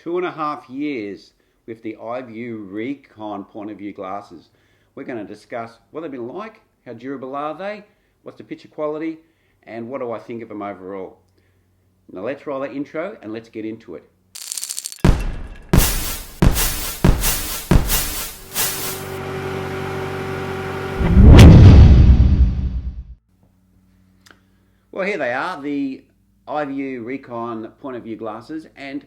2.5 years with the iVUE Recon point of view glasses. We're going to discuss what they've been like, how durable are they, what's the picture quality, and what do I think of them overall. Now let's roll that intro and let's get into it. Well, here they are, the iVUE Recon point of view glasses, and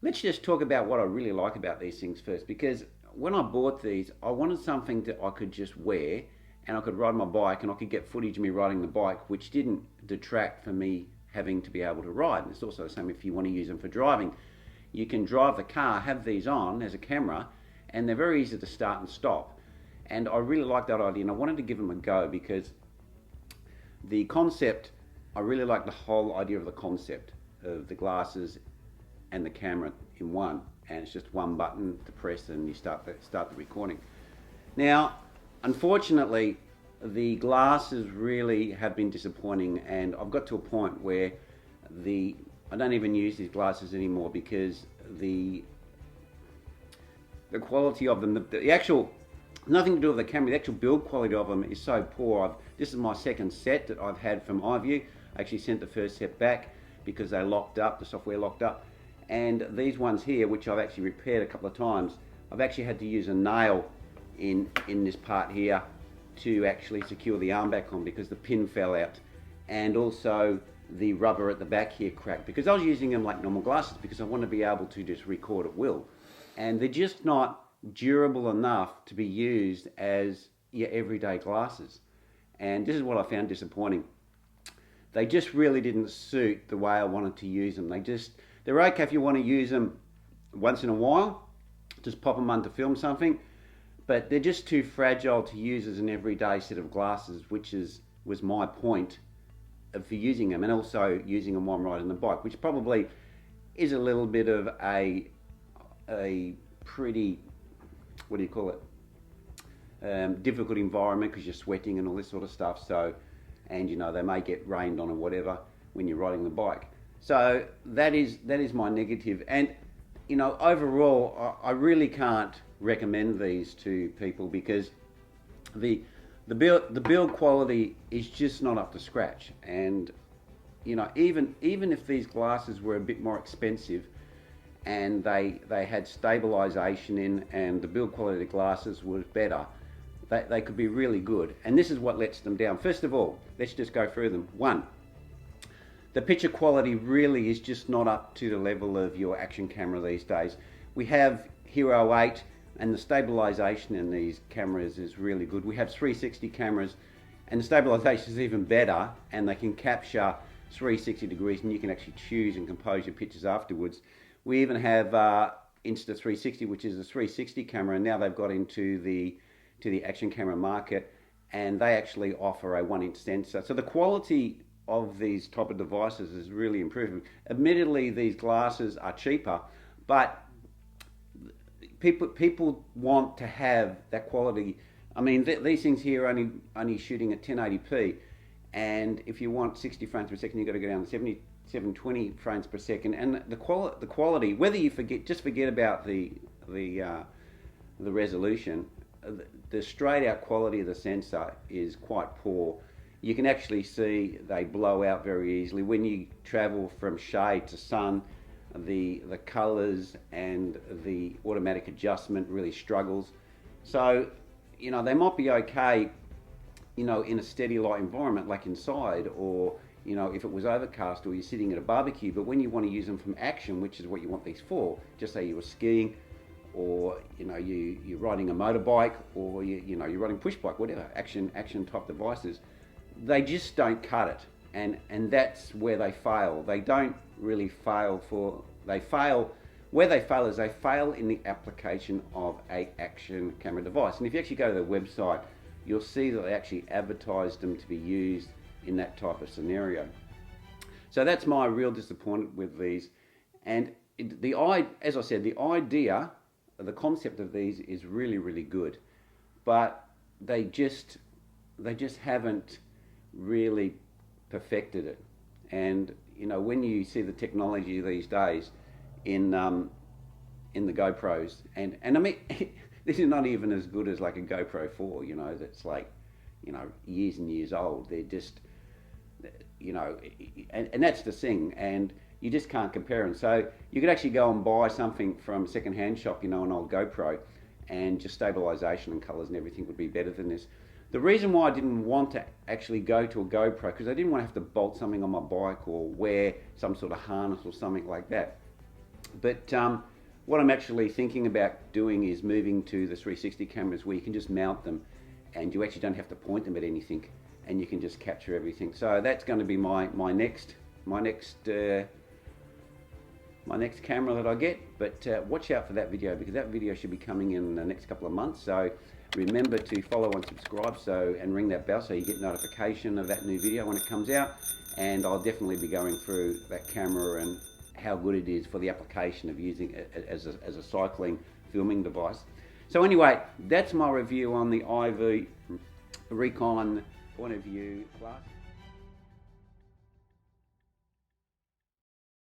let's just talk about what I really like about these things first, because when I bought these, I wanted something that I could just wear and I could ride my bike and I could get footage of me riding the bike, which didn't detract from me having to be able to ride. And it's also the same if you want to use them for driving. You can drive the car, have these on as a camera, and they're very easy to start and stop. And I really like that idea, and I wanted to give them a go because the concept, I really like the whole idea of the concept of the glasses and the camera in one, and it's just one button to press and you start the recording. Now, unfortunately, the glasses really have been disappointing, and I've got to a point where I don't even use these glasses anymore because the quality of them, the actual, nothing to do with the camera, the actual build quality of them is so poor. This is my second set that I've had from iVUE. I actually sent the first set back because they locked up, the software locked up. And these ones here, which I've actually repaired a couple of times, I've actually had to use a nail in this part here to actually secure the arm back on because the pin fell out. And also the rubber at the back here cracked because I was using them like normal glasses because I want to be able to just record at will. And they're just not durable enough to be used as your everyday glasses. And this is what I found disappointing. They just really didn't suit the way I wanted to use them. They're okay if you want to use them once in a while, just pop them on to film something, but they're just too fragile to use as an everyday set of glasses, which was my point for using them, and also using them while I'm riding the bike, which probably is a little bit of a pretty, what do you call it, difficult environment because you're sweating and all this sort of stuff. So, and you know, they may get rained on or whatever when you're riding the bike. So that is my negative. And you know, overall, I really can't recommend these to people because the build quality is just not up to scratch. And you know, even if these glasses were a bit more expensive and they had stabilization in and the build quality of the glasses was better, they could be really good. And this is what lets them down. First of all, let's just go through them. One, the picture quality really is just not up to the level of your action camera these days. We have Hero 8 and the stabilization in these cameras is really good. We have 360 cameras and the stabilization is even better, and they can capture 360 degrees and you can actually choose and compose your pictures afterwards. We even have Insta360, which is a 360 camera, and now they've got into the action camera market, and they actually offer a 1-inch sensor. So the quality of these type of devices is really improving. Admittedly, these glasses are cheaper, but people want to have that quality. I mean, these things here are only shooting at 1080p, and if you want 60 frames per second, you've got to go down to 720 frames per second. And the quality, whether you forget about the resolution, the straight out quality of the sensor is quite poor. You can actually see they blow out very easily. When you travel from shade to sun, the colors and the automatic adjustment really struggles. So, you know, they might be okay, you know, in a steady light environment like inside, or, you know, if it was overcast or you're sitting at a barbecue. But when you want to use them from action, which is what you want these for, just say you were skiing, or you know, you're riding a motorbike, or you know, you're riding push bike, whatever, action type devices, they just don't cut it. And that's where they fail. They don't really fail where they fail is they fail in the application of a action camera device. And if you actually go to their website, you'll see that they actually advertise them to be used in that type of scenario. So that's my real disappointment with these. And as I said, the idea, the concept of these is really, really good, but they just haven't really perfected it. And you know, when you see the technology these days in in the GoPros, and I mean, this is not even as good as like a GoPro 4, you know, that's like, you know, years and years old. They're just, you know, and that's the thing, and you just can't compare them. So you could actually go and buy something from a second-hand shop, you know, an old GoPro, and just stabilization and colors and everything would be better than this. The reason why I didn't want to actually go to a GoPro, because I didn't want to have to bolt something on my bike or wear some sort of harness or something like that. But what I'm actually thinking about doing is moving to the 360 cameras, where you can just mount them and you actually don't have to point them at anything, and you can just capture everything. So that's going to be my next camera that I get. But watch out for that video, because that video should be coming in the next couple of months. So remember to follow and subscribe, and ring that bell so you get notification of that new video when it comes out. And I'll definitely be going through that camera and how good it is for the application of using it as a cycling filming device. So anyway, that's my review on the IVUE Rincon point of view class.